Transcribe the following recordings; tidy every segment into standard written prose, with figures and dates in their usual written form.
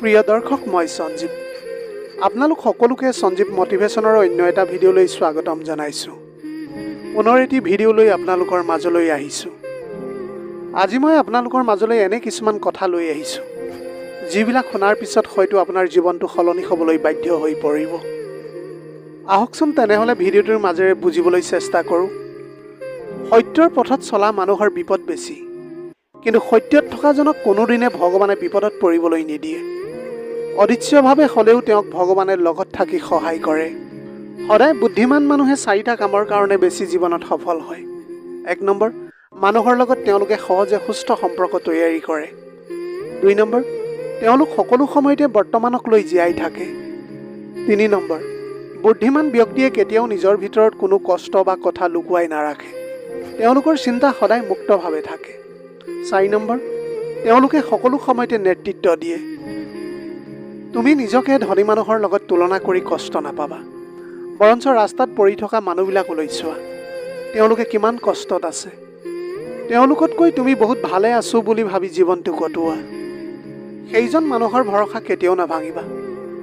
প্ৰিয় দৰ্শক, মই সঞ্জীৱ। আপোনালোক সকলোকে সঞ্জীৱ মটিভেশ্যনৰ অন্য এটা ভিডিঅ'লৈ স্বাগতম জনাইছোঁ। পুনৰ এটি ভিডিঅ' লৈ আপোনালোকৰ মাজলৈ আহিছোঁ। আজি মই আপোনালোকৰ মাজলৈ এনে কিছুমান কথা লৈ আহিছোঁ, যিবিলাক শুনাৰ পিছত হয়তো আপোনাৰ জীৱনটো সলনি হ'বলৈ বাধ্য হৈ পৰিব। আহকচোন তেনেহ'লে ভিডিঅ'টোৰ মাজেৰে বুজিবলৈ চেষ্টা কৰোঁ। সত্যৰ পথত চলা মানুহৰ বিপদ বেছি, কিন্তু সত্যত থকাজনক কোনোদিনে ভগৱানে বিপদত পৰিবলৈ নিদিয়ে। অদৃশ্যভাৱে হ'লেও তেওঁক ভগৱানে লগত থাকি সহায় কৰে। সদায় বুদ্ধিমান মানুহে 4টা কামৰ কাৰণে বেছি জীৱনত সফল হয়। 1 নম্বৰ, মানুহৰ লগত তেওঁলোকে সহজে সুস্থ সম্পৰ্ক তৈয়াৰী কৰে। 2 নম্বৰ, তেওঁলোক সকলো সময়তে বৰ্তমানক লৈ জীয়াই থাকে। 3 নম্বৰ, বুদ্ধিমান ব্যক্তিয়ে কেতিয়াও নিজৰ ভিতৰত কোনো কষ্ট বা কথা লুকুৱাই নাৰাখে। তেওঁলোকৰ চিন্তা সদায় মুক্তভাৱে থাকে। 4 নম্বৰ, তেওঁলোকে সকলো সময়তে নেতৃত্ব দিয়ে। তুমি নিজকে ধনী মানুহৰ লগত তুলনা কৰি কষ্ট নাপাবা, বৰঞ্চ ৰাস্তাত পৰি থকা মানুহবিলাকলৈ চোৱা। তেওঁলোকে কিমান কষ্টত আছে। তেওঁলোকতকৈ তুমি বহুত ভালে আছোঁ বুলি ভাবি জীৱনটো কটোৱা। সেইজন মানুহৰ ভৰসা কেতিয়াও নাভাঙিবা,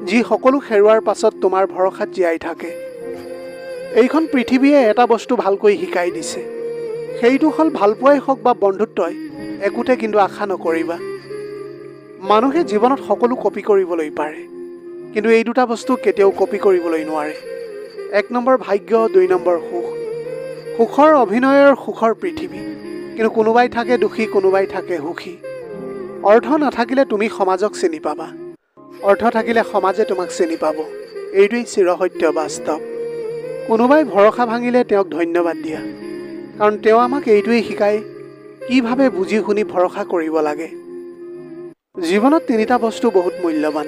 যি সকলো হেৰুৱাৰ পাছত তোমাৰ ভৰসাত জীয়াই থাকে। এইখন পৃথিৱীয়ে এটা বস্তু ভালকৈ শিকাই দিছে, সেইটো হ'ল ভালপোৱাই হওক বা বন্ধুত্বই, একোতে কিন্তু আশা নকৰিবা। মানুহে জীৱনত সকলো কপি কৰিবলৈ পাৰে, কিন্তু এই দুটা বস্তু কেতিয়াও কপি কৰিবলৈ নোৱাৰে। 1 নম্বৰ ভাগ্য, 2 নম্বৰ সুখ। সুখৰ অভিনয়ৰ সুখৰ পৃথিৱী, কিন্তু কোনোবাই থাকে দুখী, কোনোবাই থাকে সুখী। অৰ্থ নাথাকিলে তুমি সমাজক চিনি পাবা, অৰ্থ থাকিলে সমাজে তোমাক চিনি পাব। এইটোৱেই চিৰসত্য বাস্তৱ। কোনোবাই ভৰসা ভাঙিলে তেওঁক ধন্যবাদ দিয়া, কাৰণ তেওঁ আমাক এইটোৱেই শিকায় কিভাৱে বুজি শুনি ভৰসা কৰিব লাগে। জীৱনত 3টা বস্তু বহুত মূল্যৱান।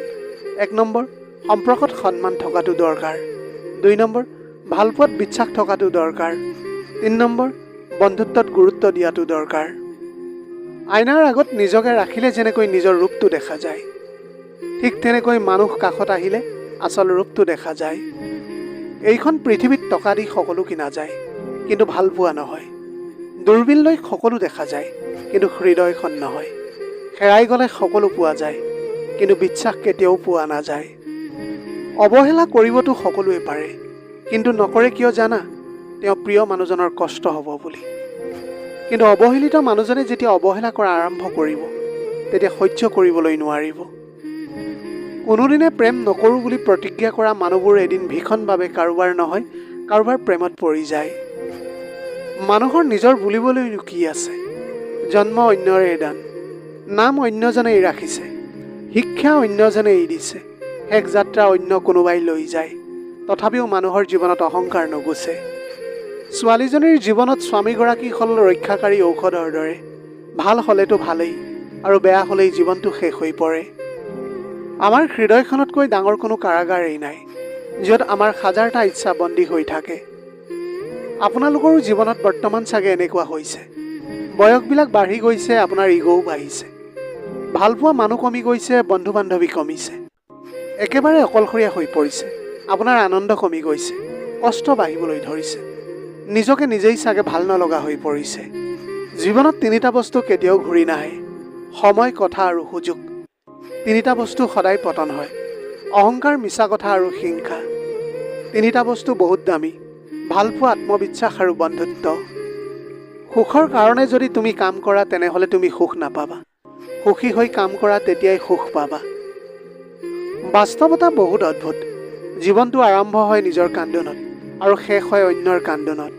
1 নম্বৰ, সম্পৰ্কত সন্মান থকাটো দৰকাৰ। 2 নম্বৰ, ভালপোৱাত বিশ্বাস থকাটো দৰকাৰ। 3 নম্বৰ, বন্ধুত্বত গুৰুত্ব দিয়াটো দৰকাৰ। আইনাৰ আগত নিজকে ৰাখিলে যেনেকৈ নিজৰ ৰূপটো দেখা যায়, ঠিক তেনেকৈ মানুহ কাষত আহিলে আচল ৰূপটো দেখা যায়। এইখন পৃথিৱীত টকা দি সকলো কিনা যায়, কিন্তু ভাল পোৱা নহয়। দূৰবীণ লৈ সকলো দেখা যায়, কিন্তু হৃদয়খন নহয়। হেৰাই গ'লে সকলো পোৱা যায়, কিন্তু বিশ্বাস কেতিয়াও পোৱা নাযায়। অৱহেলা কৰিবতো সকলোৱে পাৰে, কিন্তু নকৰে কিয় জানা? তেওঁ প্ৰিয় মানুহজনৰ কষ্ট হ'ব বুলি। কিন্তু অৱহেলিত মানুহজনে যেতিয়া অৱহেলা কৰা আৰম্ভ কৰিব, তেতিয়া সহ্য কৰিবলৈ নোৱাৰিব। কোনোদিনে প্ৰেম নকৰোঁ বুলি প্ৰতিজ্ঞা কৰা মানুহবোৰ এদিন ভীষণভাৱে কাৰোবাৰ নহয় কাৰোবাৰ প্ৰেমত পৰি যায়। মানুহৰ নিজৰ বুলিবলৈনো কি আছে? জন্ম অন্যৰে দান, নাম অন্যজনেই ৰাখিছে, শিক্ষা অন্যজনেই দিছে, শেষ যাত্ৰা অন্য কোনোবাই লৈ যায়। তথাপিও মানুহৰ জীৱনত অহংকাৰ নুগুচে। ছোৱালীজনীৰ জীৱনত স্বামীগৰাকী হ'ল ৰক্ষাকাৰী ঔষধৰ দৰে। ভাল হ'লেতো ভালেই, আৰু বেয়া হ'লেই জীৱনটো শেষ হৈ পৰে। আমাৰ হৃদয়খনতকৈ ডাঙৰ কোনো কাৰাগাৰেই নাই, য'ত আমাৰ 1000টা ইচ্ছা বন্দী হৈ থাকে। আপোনালোকৰো জীৱনত বৰ্তমান চাগে এনেকুৱা হৈছে। বয়সবিলাক বাঢ়ি গৈছে, আপোনাৰ ইগ'ও বাঢ়িছে। ভালপোৱা মানুহ কমি গৈছে, বন্ধু বান্ধৱী কমিছে। একেবাৰে অকলশৰীয়া হৈ পৰিছে। আপোনাৰ আনন্দ কমি গৈছে, কষ্ট বাঢ়িবলৈ ধৰিছে। নিজকে নিজেই চাগে ভাল নলগা হৈ পৰিছে। জীৱনত 3টা বস্তু কেতিয়াও ঘূৰি নাহে, সময়, কথা আৰু সুযোগ। 3টা বস্তু সদায় পতন হয়, অহংকাৰ, মিছা কথা আৰু হিংসা। 3টা বস্তু বহুত দামী, ভালপোৱা, আত্মবিশ্বাস আৰু বন্ধুত্ব। সুখৰ কাৰণে যদি তুমি কাম কৰা, তেনেহ'লে তুমি সুখ নাপাবা। সুখী হৈ কাম কৰা, তেতিয়াই সুখ পাবা। বাস্তৱতা বহুত অদ্ভুত। জীৱনটো আৰম্ভ হয় নিজৰ কান্দোনত, আৰু শেষ হয় অন্যৰ কান্দোনত।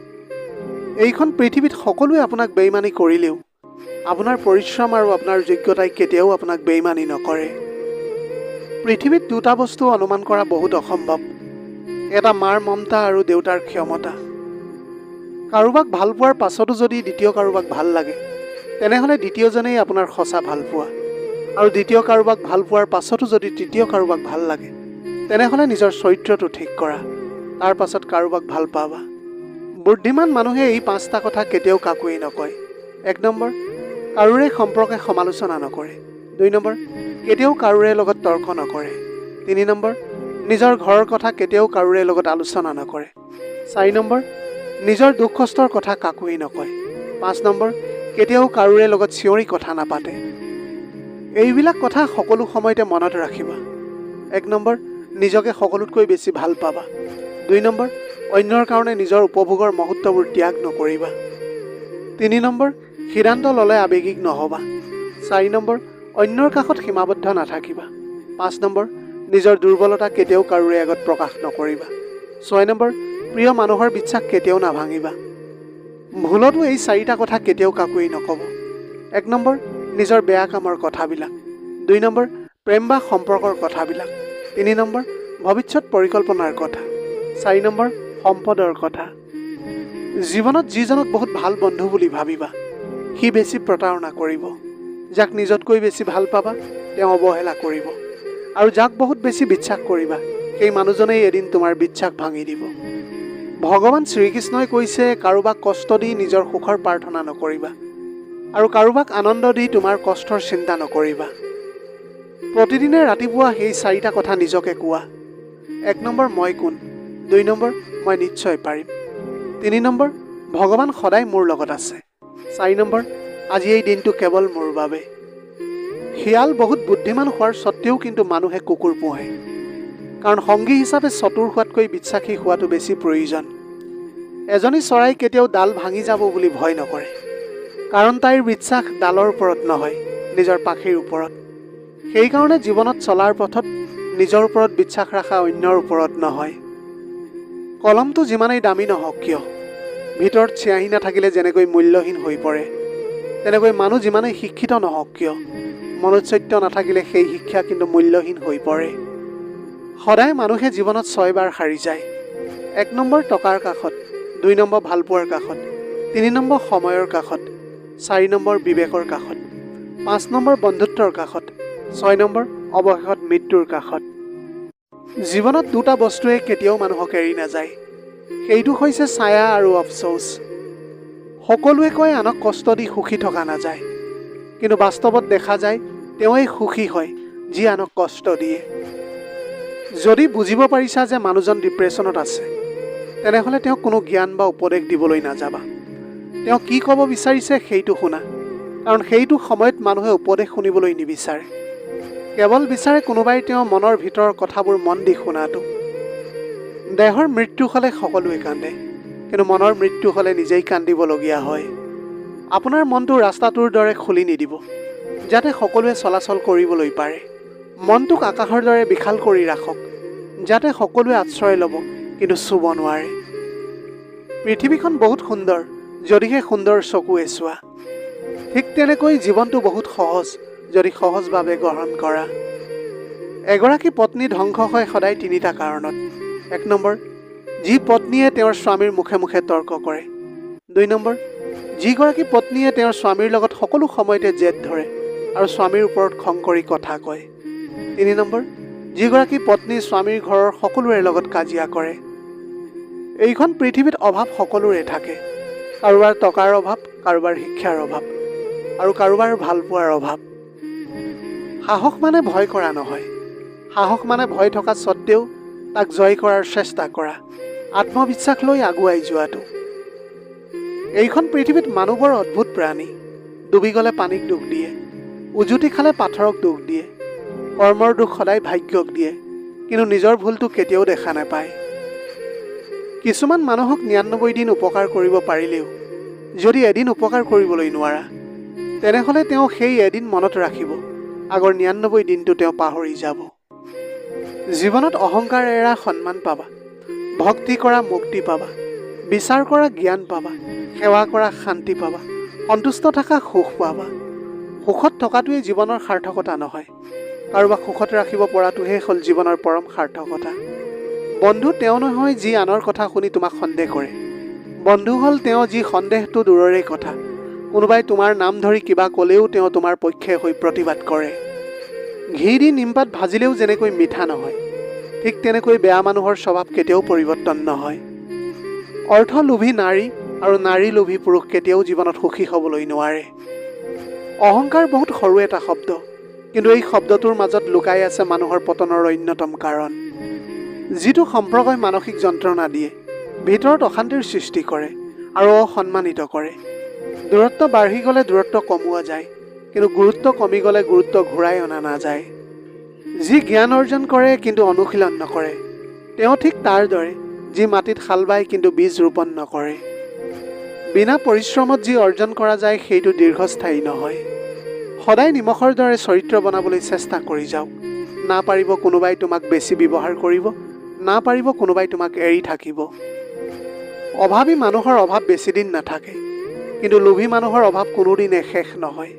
এইখন পৃথিৱীত সকলোৱে আপোনাক বেইমানি কৰিলেও আপোনাৰ পৰিশ্ৰম আৰু আপোনাৰ যোগ্যতাই কেতিয়াও আপোনাক বেইমানি নকৰে। পৃথিৱীত 2টা বস্তু অনুমান কৰা বহুত অসম্ভৱ। এটা মাৰ মমতা আৰু দেউতাৰ ক্ষমতা। কাৰোবাক ভাল পোৱাৰ পাছতো যদি দ্বিতীয় কাৰোবাক ভাল লাগে, তেনেহ'লে দ্বিতীয়জনেই আপোনাৰ সঁচা ভাল পোৱা। আৰু দ্বিতীয় কাৰোবাক ভাল পোৱাৰ পাছতো যদি তৃতীয় কাৰোবাক ভাল লাগে, তেনেহ'লে নিজৰ চৰিত্ৰটো ঠিক কৰা, তাৰ পাছত কাৰোবাক ভাল পাবা। বুদ্ধিমান মানুহে এই 5টা কথা কেতিয়াও কাকোৱেই নকয়। 1 নম্বৰ, কাৰোৰে সম্পৰ্কে সমালোচনা নকৰে। 2 নম্বৰ, কেতিয়াও কাৰোৰে লগত তৰ্ক নকৰে। 3 নম্বৰ, নিজৰ ঘৰৰ কথা কেতিয়াও কাৰোৰে লগত আলোচনা নকৰে। 4 নম্বৰ, নিজৰ দুখ কষ্টৰ কথা কাকোৱেই নকয়। 5 নম্বৰ, কেতিয়াও কাৰোৰে লগত চিঞৰি কথা নাপাতে। এইবিলাক কথা সকলো সময়তে মনত ৰাখিবা। 1 নম্বৰ, নিজকে সকলোতকৈ বেছি ভাল পাবা। 2 নম্বৰ, অন্যৰ কাৰণে নিজৰ উপভোগৰ মুহূৰ্তবোৰ ত্যাগ নকৰিবা। 3 নম্বৰ, সিদ্ধান্ত ল'লে আৱেগিক নহ'বা। 4 নম্বৰ, অন্যৰ কাষত সীমাবদ্ধ নাথাকিবা। 5 নম্বৰ, নিজৰ দুৰ্বলতা কেতিয়াও কাৰোৰে আগত প্ৰকাশ নকৰিবা। 6 নম্বৰ, প্ৰিয় মানুহৰ বিশ্বাস কেতিয়াও নাভাঙিবা। ভুলতো এই 4টা কথা কেতিয়াও কাকোৱেই নক'ব। 1 নম্বৰ, নিজৰ বেয়া কামৰ কথাবিলাক। 2 নম্বৰ, প্ৰেম বা সম্পৰ্কৰ কথাবিলাক। 3 নম্বৰ, ভৱিষ্যত পৰিকল্পনাৰ কথা। 4 নম্বৰ, সম্পদৰ কথা। জীৱনত যিজনক বহুত ভাল বন্ধু বুলি ভাবিবা, সি বেছি প্ৰতাৰণা কৰিব। যাক নিজতকৈ বেছি ভাল পাবা, তেওঁ অৱহেলা কৰিব। আৰু যাক বহুত বেছি বিশ্বাস কৰিবা, সেই মানুহজনেই এদিন তোমাৰ বিশ্বাস ভাঙি দিব। ভগৱান শ্ৰীকৃষ্ণই কৈছে, কাৰোবাক কষ্ট দি নিজৰ সুখৰ প্ৰাৰ্থনা নকৰিবা, আৰু কাৰোবাক আনন্দ দি তোমাৰ কষ্টৰ চিন্তা নকৰিবা। প্ৰতিদিনে ৰাতিপুৱা সেই 4টা কথা নিজকে কোৱা। 1 নম্বৰ, মই কোন। 2 নম্বৰ, মই নিশ্চয় পাৰিম। 3 নম্বৰ, ভগৱান সদায় মোৰ লগত আছে। 4 নম্বৰ, আজি এই দিনটো কেৱল মোৰ বাবে। শিয়াল বহুত বুদ্ধিমান হোৱাৰ স্বত্তেও কিন্তু মানুহে কুকুৰ পোহে, কাৰণ সংগী হিচাপে চতুৰ হোৱাতকৈ বিশ্বাসী হোৱাটো বেছি প্ৰয়োজন। এজনী চৰাই কেতিয়াও ডাল ভাঙি যাব বুলি ভয় নকৰে, কাৰণ তাইৰ বিশ্বাস ডালৰ ওপৰত নহয়, নিজৰ পাখিৰ ওপৰত। সেইকাৰণে জীৱনত চলাৰ পথত নিজৰ ওপৰত বিশ্বাস ৰখা, অন্যৰ ওপৰত নহয়। কলমটো যিমানেই দামী নহওক কিয়, ভিতৰত চিয়াহী নাথাকিলে যেনেকৈ মূল্যহীন হৈ পৰে, তেনেকৈ মানুহ যিমানেই শিক্ষিত নহওক কিয়, মনুষ্যত্ব নাথাকিলে সেই শিক্ষা কিন্তু মূল্যহীন হৈ পৰে। সদায় মানুহে জীৱনত 6 বাৰ হাৰি যায়। 1 নম্বৰ, টকাৰ কাষত। 2 নম্বৰ, ভালপোৱাৰ কাষত। 3 নম্বৰ, সময়ৰ কাষত। 4 নম্বৰ, বিবেকৰ কাষত। 5 নম্বৰ, বন্ধুত্বৰ কাষত। 6 নম্বৰ, অৱশেষত মৃত্যুৰ কাষত। জীৱনত 2টা বস্তুৱে কেতিয়াও মানুহক এৰি নাযায়, সেইটো হৈছে ছায়া আৰু অফচোচ। সকলোৱে কয় আনক কষ্ট দি সুখী থকা নাযায়, কিন্তু বাস্তৱত দেখা যায় তেওঁৱেই সুখী হয় যি আনক কষ্ট দিয়ে। যদি বুজিব পাৰিছা যে মানুহজন ডিপ্ৰেশ্যনত আছে, তেনেহ'লে তেওঁক কোনো জ্ঞান বা উপদেশ দিবলৈ নাযাবা। তেওঁ কি ক'ব বিচাৰিছে সেইটো শুনা, কাৰণ সেইটো সময়ত মানুহে উপদেশ শুনিবলৈ নিবিচাৰে, কেৱল বিচাৰে কোনোবাই তেওঁৰ মনৰ ভিতৰৰ কথাবোৰ মন দি শুনাটো। দেহৰ মৃত্যু হ'লে সকলোৱে কান্দে, কিন্তু মনৰ মৃত্যু হ'লে নিজেই কান্দিবলগীয়া হয়। আপোনাৰ মনটো ৰাস্তাটোৰ দৰে খুলি নিদিব, যাতে সকলোৱে চলাচল কৰিবলৈ পাৰে। মনটোক আকাশৰ দৰে বিশাল কৰি ৰাখক, যাতে সকলোৱে আশ্ৰয় ল'ব কিন্তু চুব নোৱাৰে। পৃথিৱীখন বহুত সুন্দৰ, যদিহে সুন্দৰ চকুৱে চোৱা। ঠিক তেনেকৈ জীৱনটো বহুত সহজ, যদি সহজভাৱে গ্ৰহণ কৰা। এগৰাকী পত্নী ধ্বংস হয় সদায় 3টা কাৰণত। 1 নম্বৰ, যি পত্নীয়ে তেওঁৰ স্বামীৰ মুখে মুখে তৰ্ক কৰে। 2 নম্বৰ, যিগৰাকী পত্নীয়ে তেওঁৰ স্বামীৰ লগত সকলো সময়তে জেদ ধৰে আৰু স্বামীৰ ওপৰত খং কৰি কথা কয়। 3 নম্বৰ, যিগৰাকী পত্নী স্বামীৰ ঘৰৰ সকলোৰে লগত কাজিয়া কৰে। এইখন পৃথিৱীত অভাৱ সকলোৰে থাকে, কাৰোবাৰ টকাৰ অভাৱ, কাৰোবাৰ শিক্ষাৰ অভাৱ, আৰু কাৰোবাৰ ভালপোৱাৰ অভাৱ। সাহস মানে ভয় কৰা নহয়, সাহস মানে ভয় থকা স্বত্তেও তাক জয় কৰাৰ চেষ্টা কৰা, আত্মবিশ্বাস লৈ আগুৱাই যোৱাটো। এইখন পৃথিৱীত মানুহবোৰ অদ্ভুত প্ৰাণী। ডুবি গ'লে পানীক দুখ দিয়ে, উজুতি খালে পাথৰক দুখ দিয়ে, কৰ্মৰ দুখ সদায় ভাগ্যক দিয়ে, কিন্তু নিজৰ ভুলটো কেতিয়াও দেখা নাপায়। কিছুমান মানুহক 99 দিন উপকাৰ কৰিব পাৰিলেও যদি এদিন উপকাৰ কৰিবলৈ নোৱাৰা, তেনেহ'লে তেওঁ সেই এদিন মনত ৰাখিব, আগৰ 99 দিনটো তেওঁ পাহৰি যাব। জীৱনত অহংকাৰ এৰা সন্মান পাবা, ভক্তি কৰা মুক্তি পাবা, বিচাৰ কৰা জ্ঞান পাবা, সেৱা কৰা শান্তি পাবা, সন্তুষ্ট থকা সুখ পাবা। সুখত থকাটোৱেই জীৱনৰ সাৰ্থকতা নহয়, কাৰোবাক সুখত ৰাখিব পৰাটোহে হ'ল জীৱনৰ পৰম সাৰ্থকতা। বন্ধু তেওঁ নহয় যি আনৰ কথা শুনি তোমাক সন্দেহ কৰে, বন্ধু হ'ল তেওঁ যি সন্দেহটো দূৰৰে কথা, কোনোবাই তোমাৰ নাম ধৰি কিবা ক'লেও তেওঁ তোমাৰ পক্ষে হৈ প্ৰতিবাদ কৰে। ঘি দি নিমপাত ভাজিলেও যেনেকৈ মিঠা নহয়, ঠিক তেনেকৈ বেয়া মানুহৰ স্বভাৱ কেতিয়াও পৰিৱৰ্তন নহয়। অৰ্থ লোভী নাৰী আৰু নাৰী লোভী পুৰুষ কেতিয়াও জীৱনত সুখী হ'বলৈ নোৱাৰে। অহংকাৰ বহুত সৰু এটা শব্দ, কিন্তু এই শব্দটোৰ মাজত লুকাই আছে মানুহৰ পতনৰ অন্যতম কাৰণ। যিটো সম্পৰ্কই মানসিক যন্ত্ৰণা দিয়ে, ভিতৰত অশান্তিৰ সৃষ্টি কৰে আৰু অসন্মানিত কৰে। দূৰত্ব বাঢ়ি গ'লে দূৰত্ব কমোৱা যায়, কিন্তু গুৰুত্ব কমি গ'লে গুৰুত্ব ঘূৰাই অনা নাযায়। যি জ্ঞান অৰ্জন কৰে কিন্তু অনুশীলন নকৰে, তেওঁ ঠিক তাৰ দৰে যি মাটিত হাল বায় কিন্তু বীজ ৰোপণ নকৰে। বিনা পৰিশ্ৰমত যি অৰ্জন কৰা যায় সেইটো দীৰ্ঘস্থায়ী নহয়। সদায় নিমখৰ দৰে চৰিত্ৰ বনাবলৈ চেষ্টা কৰি যাওক। না পাৰিব কোনোবাই তোমাক বেছি ব্যৱহাৰ কৰিব, না পাৰিব কোনোবাই তোমাক এৰি থাকিব। অভাৱী মানুহৰ অভাৱ বেছি দিন নাথাকে, কিন্তু লোভী মানুহৰ অভাৱ কোনোদিনে শেষ নহয়।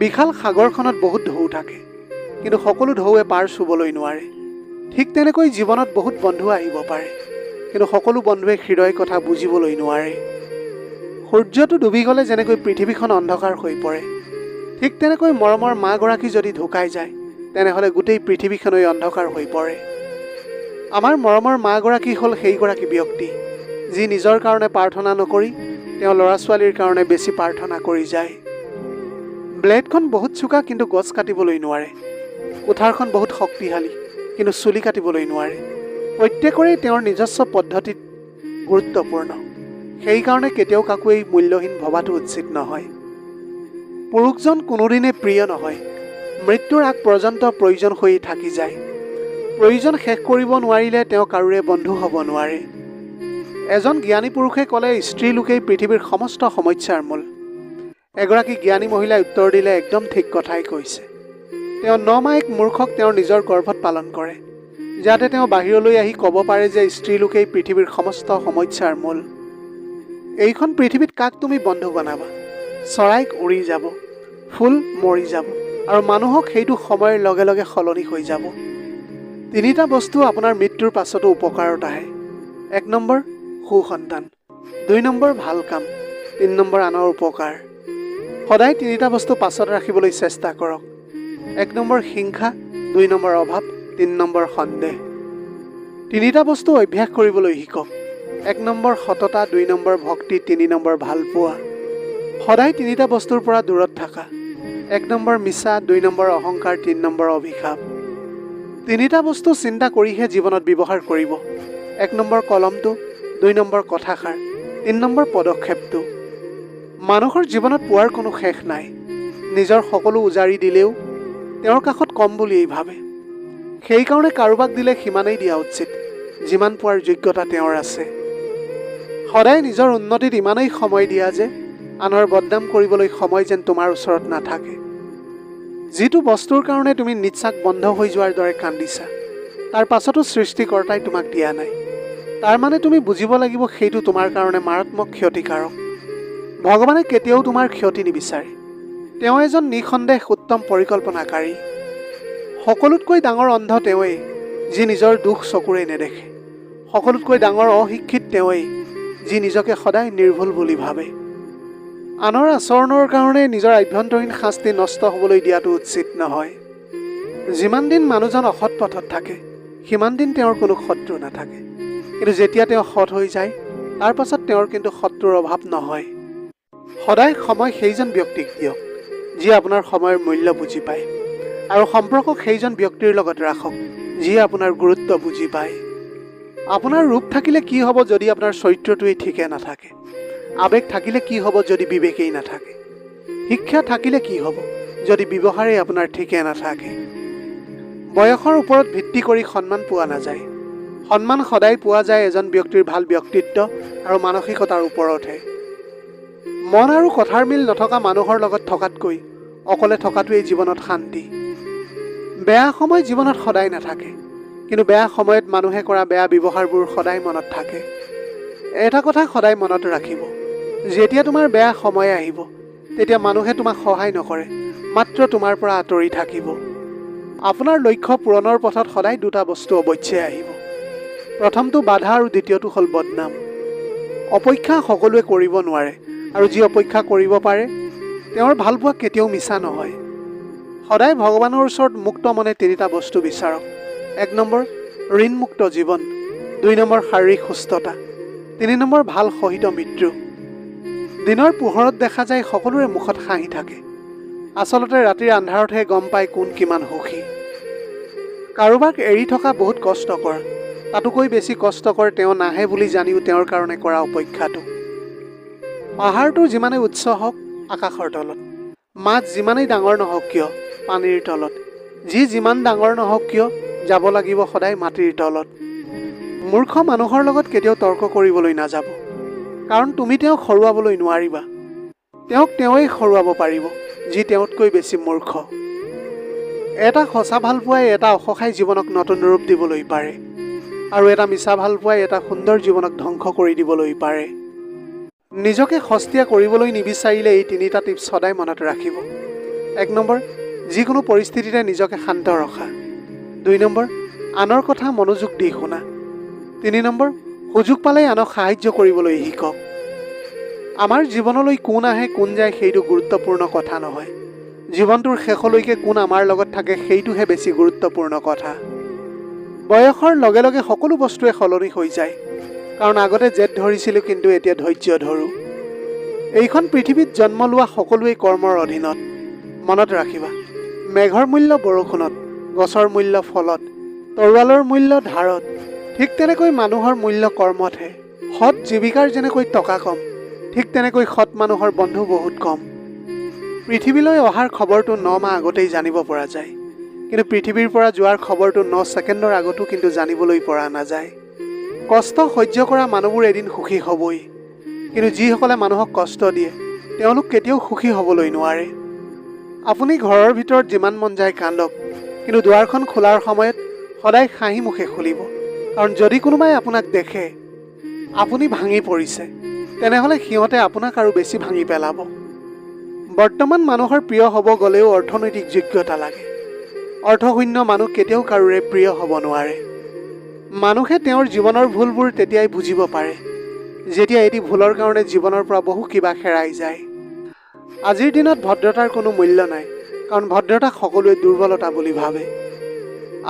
বিশাল সাগৰখনত বহুত ঢৌ থাকে, কিন্তু সকলো ঢৌৱে পাৰ চুবলৈ নোৱাৰে। ঠিক তেনেকৈ জীৱনত বহুত বন্ধু আহিব পাৰে, কিন্তু সকলো বন্ধুৱে হৃদয় কথা বুজিবলৈ নোৱাৰে। সূৰ্যটো ডুবি গ'লে যেনেকৈ পৃথিৱীখন অন্ধকাৰ হৈ পৰে, ঠিক তেনেকৈ মৰমৰ মাগৰাকী যদি ঢুকাই যায় তেনেহ'লে গোটেই পৃথিৱীখনেই অন্ধকাৰ হৈ পৰে। আমাৰ মৰমৰ মাগৰাকী হ'ল সেইগৰাকী ব্যক্তি যি নিজৰ কাৰণে প্ৰাৰ্থনা নকৰি তেওঁ ল'ৰা ছোৱালীৰ কাৰণে বেছি প্ৰাৰ্থনা কৰি যায়। ব্লেডখন বহুত চোকা কিন্তু গছ কাটিবলৈ নোৱাৰে। কুঠাৰখন বহুত শক্তিশালী কিন্তু চুলি কাটিবলৈ নোৱাৰে। প্ৰত্যেকৰে তেওঁৰ নিজস্ব পদ্ধতিত গুৰুত্বপূৰ্ণ। সেইকাৰণে কেতিয়াও কাকোৱেই মূল্যহীন ভবাটো উচিত নহয়। পুৰুষজন কোনোদিনে প্ৰিয় নহয়, মৃত্যুৰ আগ পৰ্যন্ত প্ৰয়োজন হৈ থাকি যায়। প্ৰয়োজন শেষ কৰিব নোৱাৰিলে তেওঁ কাৰোৰে বন্ধু হ'ব নোৱাৰে। এজন জ্ঞানী পুৰুষে ক'লে স্ত্ৰী লোকেই পৃথিৱীৰ সমস্ত সমস্যাৰ মূল। এগৰাকী জ্ঞানী মহিলাই উত্তৰ দিলে একদম ঠিক কথাই কৈছে। তেওঁ ৯ মাহেক মূৰ্খক তেওঁৰ নিজৰ গৰ্ভত পালন কৰে, যাতে তেওঁ বাহিৰলৈ আহি ক'ব পাৰে যে স্ত্ৰী লোকেই পৃথিৱীৰ সমস্ত সমস্যাৰ মূল। এইখন পৃথিৱীত কাক তুমি বন্ধু বনাবা? চৰাইক উৰি যাব, ফুল মৰি যাব, আৰু মানুহক সেইটো সময়ৰ লগে লগে সলনি হৈ যাব। 3টা বস্তু আপোনাৰ মৃত্যুৰ পাছতো উপকাৰত আহে। 1 নম্বৰ সুসন্তান, 2 নম্বৰ ভাল কাম, 3 নম্বৰ আনৰ উপকাৰ। সদায় 3টা বস্তু পাছত ৰাখিবলৈ চেষ্টা কৰক। 1 নম্বৰ হিংসা, 2 নম্বৰ অভাৱ, 3 নম্বৰ সন্দেহ। 3টা বস্তু অভ্যাস কৰিবলৈ শিকক। 1 নম্বৰ সততা, 2 নম্বৰ ভক্তি, 3 নম্বৰ ভাল পোৱা। সদায় 3টা বস্তুৰ পৰা দূৰত থাকা। 1 নম্বৰ মিছা, 2 নম্বৰ অহংকাৰ, 3 নম্বৰ অভিশাপ। 3টা বস্তু চিন্তা কৰিহে জীৱনত ব্যৱহাৰ কৰিব। 1 নম্বৰ কলমটো, 2 নম্বৰ কথাষাৰ, 3 নম্বৰ পদক্ষেপটো। মানুহৰ জীৱনত পোৱাৰ কোনো শেষ নাই। নিজৰ সকলো উজাৰি দিলেও তেওঁৰ কাষত কম বুলিয়েই ভাবে। সেইকাৰণে কাৰোবাক দিলে সিমানেই দিয়া উচিত যিমান পোৱাৰ যোগ্যতা তেওঁৰ আছে। সদায় নিজৰ উন্নতিত ইমানেই সময় দিয়া যে আনৰ বদনাম কৰিবলৈ সময় যেন তোমাৰ ওচৰত নাথাকে। যিটো বস্তুৰ কাৰণে তুমি নিশ্বাস বন্ধ হৈ যোৱাৰ দৰে কান্দিছা, তাৰ পাছতো সৃষ্টিকৰ্তাই তোমাক দিয়া নাই। তাৰ মানে তুমি বুজিব লাগিব সেইটো তোমাৰ কাৰণে মাৰাত্মক ক্ষতিকাৰক। ভগৱানে কেতিয়াও তোমাৰ ক্ষতি নিবিচাৰে। তেওঁ এজন নিঃসন্দেহ উত্তম পৰিকল্পনাকাৰী। সকলোতকৈ ডাঙৰ অন্ধ তেওঁৱেই যি নিজৰ দুখ চকুৰে নেদেখে। সকলোতকৈ ডাঙৰ অশিক্ষিত তেওঁৱেই যি নিজকে সদায় নিৰ্ভুল বুলি ভাবে। আনৰ আচৰণৰ কাৰণে নিজৰ আভ্যন্তৰীণ শাস্তি নষ্ট হ'বলৈ দিয়াটো উচিত নহয়। যিমান দিন মানুহজন অসৎ পথত থাকে সিমান দিন তেওঁৰ কোনো শত্ৰু নাথাকে, কিন্তু যেতিয়া তেওঁ সৎ হৈ যায় তাৰ পাছত তেওঁৰ কিন্তু শত্ৰুৰ অভাৱ নহয়। সদায় সময় সেইজন ব্যক্তিক দিয়ক যি আপোনাৰ সময়ৰ মূল্য বুজি পায়, আৰু সম্পৰ্ক সেইজন ব্যক্তিৰ লগত ৰাখক যিয়ে আপোনাৰ গুৰুত্ব বুজি পায়। আপোনাৰ ৰূপ থাকিলে কি হ'ব যদি আপোনাৰ চৰিত্ৰটোৱেই ঠিকে নাথাকে? আৱেগ থাকিলে কি হ'ব যদি বিবেকেই নাথাকে? শিক্ষা থাকিলে কি হ'ব যদি ব্যৱহাৰেই আপোনাৰ ঠিকে নাথাকে? বয়সৰ ওপৰত ভিত্তি কৰি সন্মান পোৱা নাযায়। সন্মান সদায় পোৱা যায় এজন ব্যক্তিৰ ভাল ব্যক্তিত্ব আৰু মানসিকতাৰ ওপৰতহে। মন আৰু কথাৰ মিল নথকা মানুহৰ লগত থকাতকৈ অকলে থকাটোৱেই জীৱনত শান্তি। বেয়া সময় জীৱনত সদায় নাথাকে, কিন্তু বেয়া সময়ত মানুহে কৰা বেয়া ব্যৱহাৰবোৰ সদায় মনত থাকে। এটা কথা সদায় মনত ৰাখিব, যেতিয়া তোমাৰ বেয়া সময় আহিব তেতিয়া মানুহে তোমাক সহায় নকৰে, মাত্ৰ তোমাৰ পৰা আঁতৰি থাকিব। আপোনাৰ লক্ষ্য পূৰণৰ পথত সদায় 2টা বস্তু অৱশ্যে আহিব। প্ৰথমটো বাধা আৰু দ্বিতীয়টো হ'ল বদনাম। অপেক্ষা সকলোৱে কৰিব নোৱাৰে, আৰু যি অপেক্ষা কৰিব পাৰে তেওঁৰ ভালপোৱা কেতিয়াও মিছা নহয়। সদায় ভগৱানৰ ওচৰত মুক্ত মনে 3টা বস্তু বিচাৰক। 1 নম্বৰ ঋণমুক্ত জীৱন, 2 নম্বৰ শাৰীৰিক সুস্থতা, 3 নম্বৰ ভাল সহিত মৃত্যু। দিনৰ পোহৰত দেখা যায় সকলোৰে মুখত হাঁহি থাকে, আচলতে ৰাতিৰ আন্ধাৰতহে গম পায় কোন কিমান সুখী। কাৰোবাক এৰি থকা বহুত কষ্টকৰ, তাতোকৈ বেছি কষ্টকৰ তেওঁ নাহে বুলি জানিও তেওঁৰ কাৰণে কৰা অপেক্ষাটো। পাহাৰটো যিমানে উচ্চ হওক আকাশৰ তলত, মাছ যিমানেই ডাঙৰ নহওক কিয় পানীৰ তলত, যি যিমান ডাঙৰ নহওক কিয় যাব লাগিব সদায় মাটিৰ তলত। মূৰ্খ মানুহৰ লগত কেতিয়াও তৰ্ক কৰিবলৈ নাযাব, কাৰণ তুমি তেওঁক হৰুৱাবলৈ নোৱাৰিবা। তেওঁক তেওঁৱেই হৰুৱাব পাৰিব যি তেওঁতকৈ বেছি মূৰ্খ। এটা সঁচা ভালপোৱাই এটা অসহায় জীৱনক নতুন ৰূপ দিবলৈ পাৰে, আৰু এটা মিছা ভালপোৱাই এটা সুন্দৰ জীৱনক ধ্বংস কৰি দিবলৈ পাৰে। নিজকে সস্তীয়া কৰিবলৈ নিবিচাৰিলে এই তিনিটা টিপছ সদায় মনত ৰাখিব। 1 নম্বৰ, যিকোনো পৰিস্থিতিতে নিজকে শান্ত ৰখা। 2 নম্বৰ, আনৰ কথা মনোযোগ দি শুনা। 3 নম্বৰ, সুযোগ পালেই আনক সাহায্য কৰিবলৈ শিকক। আমাৰ জীৱনলৈ কোন আহে কোন যায় সেইটো গুৰুত্বপূৰ্ণ কথা নহয়, জীৱনটোৰ শেষলৈকে কোন আমাৰ লগত থাকে সেইটোহে বেছি গুৰুত্বপূৰ্ণ কথা। বয়সৰ লগে লগে সকলো বস্তুৱে সলনি হৈ যায়, কাৰণ আগতে জেদ ধৰিছিলোঁ কিন্তু এতিয়া ধৈৰ্য ধৰোঁ। এইখন পৃথিৱীত জন্ম লোৱা সকলোৱেই কৰ্মৰ অধীনত। মনত ৰাখিবা, মেঘৰ মূল্য বৰষুণত, গছৰ মূল্য ফলত, তৰোৱালৰ মূল্য ধাৰত, ঠিক তেনেকৈ মানুহৰ মূল্য কৰ্মতহে। সৎ জীৱিকাৰ যেনেকৈ টকা কম, ঠিক তেনেকৈ সৎ মানুহৰ বন্ধু বহুত কম। পৃথিৱীলৈ অহাৰ খবৰটো 9 মাহ আগতেই জানিব পৰা যায়, কিন্তু পৃথিৱীৰ পৰা যোৱাৰ খবৰটো 9 ছেকেণ্ডৰ আগতো কিন্তু জানিবলৈ পৰা নাযায়। কষ্ট সহ্য কৰা মানুহবোৰ এদিন সুখী হ'বই, কিন্তু যিসকলে মানুহক কষ্ট দিয়ে তেওঁলোক কেতিয়াও সুখী হ'বলৈ নোৱাৰে। আপুনি ঘৰৰ ভিতৰত যিমান মন যায় কান্দক, কিন্তু দুৱাৰখন খোলাৰ সময়ত সদায় হাঁহি মুখে খুলিব, কাৰণ যদি কোনোবাই আপোনাক দেখে আপুনি ভাঙি পৰিছে তেনেহ'লে সিহঁতে আপোনাক আৰু বেছি ভাঙি পেলাব। বৰ্তমান মানুহৰ প্ৰিয় হ'ব গ'লেও অৰ্থনৈতিক যোগ্যতা লাগে। অৰ্থশূন্য মানুহ কেতিয়াও কাৰোৰে প্ৰিয় হ'ব নোৱাৰে। মানুহে তেওঁৰ জীৱনৰ ভুলবোৰ তেতিয়াই বুজিব পাৰে যেতিয়া এটি ভুলৰ কাৰণে জীৱনৰ পৰা বহু কিবা হেৰাই যায়। আজিৰ দিনত ভদ্ৰতাৰ কোনো মূল্য নাই, কাৰণ ভদ্ৰতাক সকলোৱে দুৰ্বলতা বুলি ভাবে।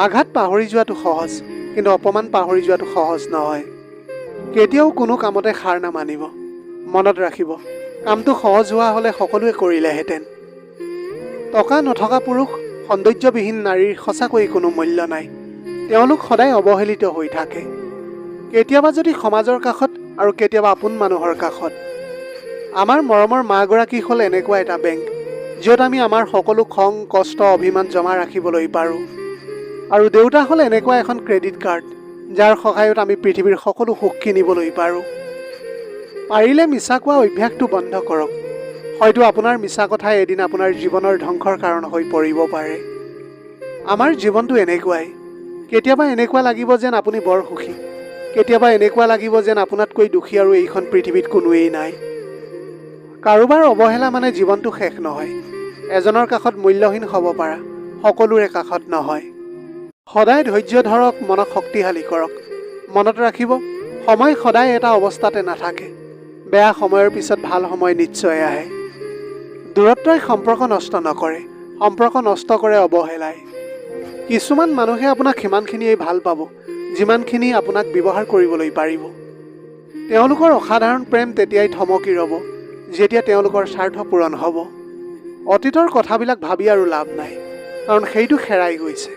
আঘাত পাহৰি যোৱাটো সহজ, কিন্তু অপমান পাহৰি যোৱাটো সহজ নহয়। কেতিয়াও কোনো কামতে হাৰ নামানিব। মনত ৰাখিব, কামটো সহজ হোৱা হ'লে সকলোৱে কৰিলেহেঁতেন। টকা নথকা পুৰুষ, সৌন্দৰ্যবিহীন নাৰীৰ সঁচাকৈ কোনো মূল্য নাই, তেওঁলোক সদায় অৱহেলিত হৈ থাকে। কেতিয়াবা যদি সমাজৰ কাষত আৰু কেতিয়াবা আপোন মানুহৰ কাষত। আমাৰ মৰমৰ মাগৰাকী হ'ল এনেকুৱা এটা বেংক য'ত আমি আমাৰ সকলো খং কষ্ট অভিমান জমা ৰাখিবলৈ পাৰোঁ, আৰু দেউতা হ'ল এনেকুৱা এখন ক্ৰেডিট কাৰ্ড যাৰ সহায়ত আমি পৃথিৱীৰ সকলো সুখ কিনিবলৈ পাৰোঁ। পাৰিলে মিছা কোৱা অভ্যাসটো বন্ধ কৰক, হয়তো আপোনাৰ মিছা কথাই এদিন আপোনাৰ জীৱনৰ ধ্বংসৰ কাৰণ হৈ পৰিব পাৰে। আমাৰ জীৱনটো এনেকুৱাই, কেতিয়াবা এনেকুৱা লাগিব যেন আপুনি বৰ সুখী, কেতিয়াবা এনেকুৱা লাগিব যেন আপোনাতকৈ দুখী আৰু এইখন পৃথিৱীত কোনোৱেই নাই। কাৰোবাৰ অৱহেলা মানে জীৱনটো শেষ নহয়। এজনৰ কাষত মূল্যহীন হ'ব পাৰা, সকলোৰে কাষত নহয়। সদায় ধৈৰ্য ধৰক, মনক শক্তিশালী কৰক। মনত ৰাখিব, সময় সদায় এটা অৱস্থাতে নাথাকে। বেয়া সময়ৰ পিছত ভাল সময় নিশ্চয় আহে। দূৰত্বই সম্পৰ্ক নষ্ট নকৰে, সম্পৰ্ক নষ্ট কৰে অৱহেলাই। কিছুমান মানুহে আপোনাক সিমানখিনিয়েই ভাল পাব যিমানখিনি আপোনাক ব্যৱহাৰ কৰিবলৈ পাৰিব। তেওঁলোকৰ অসাধাৰণ প্ৰেম তেতিয়াই থমকি ৰ'ব যেতিয়া তেওঁলোকৰ স্বাৰ্থ পূৰণ হ'ব। অতীতৰ কথাবিলাক ভাবি আৰু লাভ নাই, কাৰণ সেইটো হেৰাই গৈছে।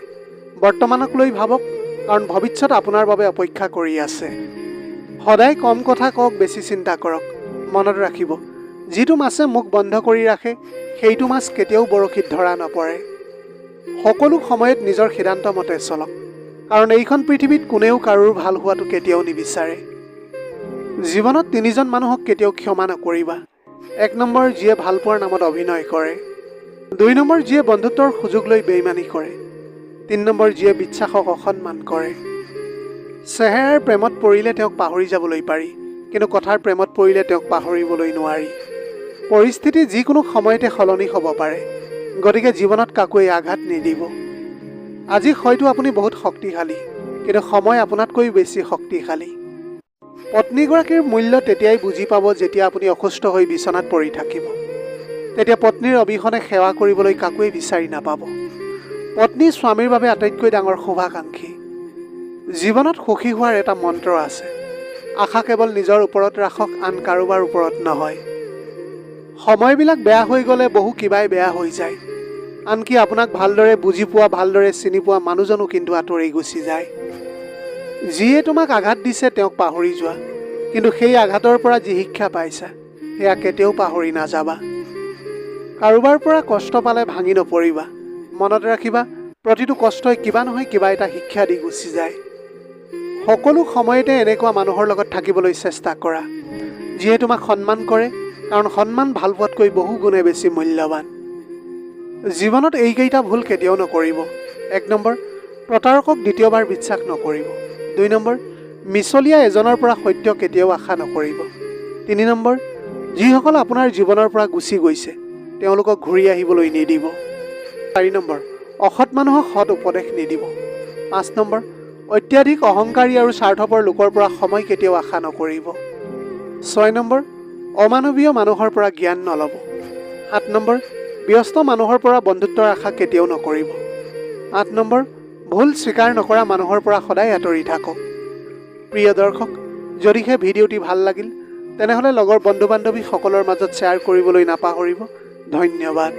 বৰ্তমানক লৈ ভাবক, কাৰণ ভৱিষ্যত আপোনাৰ বাবে অপেক্ষা কৰি আছে। সদায় কম কথা কওক, বেছি চিন্তা কৰক। মনত ৰাখিব, যিটো মাছে মুখ বন্ধ কৰি ৰাখে সেইটো মাছ কেতিয়াও বৰশীত ধৰা নপৰে। সকলো সময়ত নিজৰ সিদ্ধান্ত মতে চলক, কাৰণ এইখন পৃথিৱীত কোনেও কাৰোৰ ভাল হোৱাটো কেতিয়াও নিবিচাৰে। জীৱনত 3জন মানুহক কেতিয়াও ক্ষমা নকৰিবা। 1 নম্বৰ, যিয়ে ভালপোৱাৰ নামত অভিনয় কৰে। 2 নম্বৰ, যিয়ে বন্ধুত্বৰ সুযোগ লৈ বেইমানি কৰে। 3 নম্বৰ, যিয়ে বিশ্বাসক অসন্মান কৰে। চেহেৰাৰ প্ৰেমত পৰিলে তেওঁক পাহৰি যাবলৈ পাৰি, কিন্তু কথাৰ প্ৰেমত পৰিলে তেওঁক পাহৰিবলৈ নোৱাৰি। পৰিস্থিতি যিকোনো সময়তে সলনি হ'ব পাৰে, গতিকে জীৱনত কাকোৱে আঘাত নিদিব। আজি হয়তো আপুনি বহুত শক্তিশালী, কিন্তু সময় আপোনাতকৈ বেছি শক্তিশালী। পত্নীগৰাকীৰ মূল্য তেতিয়াই বুজি পাব যেতিয়া আপুনি অসুস্থ হৈ বিচনাত পৰি থাকিব। তেতিয়া পত্নীৰ অবিহনে সেৱা কৰিবলৈ কাকোৱেই বিচাৰি নাপাব। পত্নী স্বামীৰ বাবে আটাইতকৈ ডাঙৰ শুভাকাংক্ষী। জীৱনত সুখী হোৱাৰ এটা মন্ত্ৰ আছে, আশা কেৱল নিজৰ ওপৰত ৰাখক, আন কাৰোবাৰ ওপৰত নহয়। সময়বিলাক বেয়া হৈ গ'লে বহু কিবাই বেয়া হৈ যায়, আনকি আপোনাক ভালদৰে বুজি পোৱা, ভালদৰে চিনি পোৱা মানুহজনো কিন্তু আঁতৰি গুচি যায়। যিয়ে তোমাক আঘাত দিছে তেওঁক পাহৰি যোৱা, কিন্তু সেই আঘাতৰ পৰা যি শিক্ষা পাইছা সেয়া কেতিয়াও পাহৰি নাযাবা। কাৰোবাৰ পৰা কষ্ট পালে ভাঙি নপৰিবা। মনত ৰাখিবা, প্ৰতিটো কষ্টই কিবা নহয় কিবা এটা শিক্ষা দি গুচি যায়। সকলো সময়তে এনেকুৱা মানুহৰ লগত থাকিবলৈ চেষ্টা কৰা, যিয়ে তোমাক সন্মান কৰে, কাৰণ সন্মান ভাল পোৱাতকৈ বহু গুণে বেছি মূল্যৱান। জীৱনত এইকেইটা ভুল কেতিয়াও নকৰিব। 1 নম্বৰ, প্ৰতাৰকক দ্বিতীয়বাৰ বিশ্বাস নকৰিব। 2 নম্বৰ, মিছলীয়া এজনৰ পৰা সত্য কেতিয়াও আশা নকৰিব। 3 নম্বৰ, যিসকল আপোনাৰ জীৱনৰ পৰা গুচি গৈছে তেওঁলোকক ঘূৰি আহিবলৈ নিদিব। 4 নম্বৰ, অসৎ মানুহক সৎ উপদেশ নিদিব। 5 নম্বৰ, অত্যাধিক অহংকাৰী আৰু স্বাৰ্থপৰ লোকৰ পৰা সময় কেতিয়াও আশা নকৰিব। 6 নম্বৰ, অমানৱীয় মানুহৰ পৰা জ্ঞান নল'ব। 7 নম্বৰ, ব্যস্ত মানুহৰ পৰা বন্ধুত্বৰ আশা কেতিয়াও নকৰিব। 8 নম্বৰ, ভুল স্বীকাৰ নকৰা মানুহৰ পৰা সদায় আঁতৰি থাকক। প্ৰিয় দৰ্শক, যদিহে ভিডিঅ'টি ভাল লাগিল তেনেহ'লে লগৰ বন্ধু বান্ধৱীসকলৰ মাজত শ্বেয়াৰ কৰিবলৈ নাপাহৰিব। ধন্যবাদ।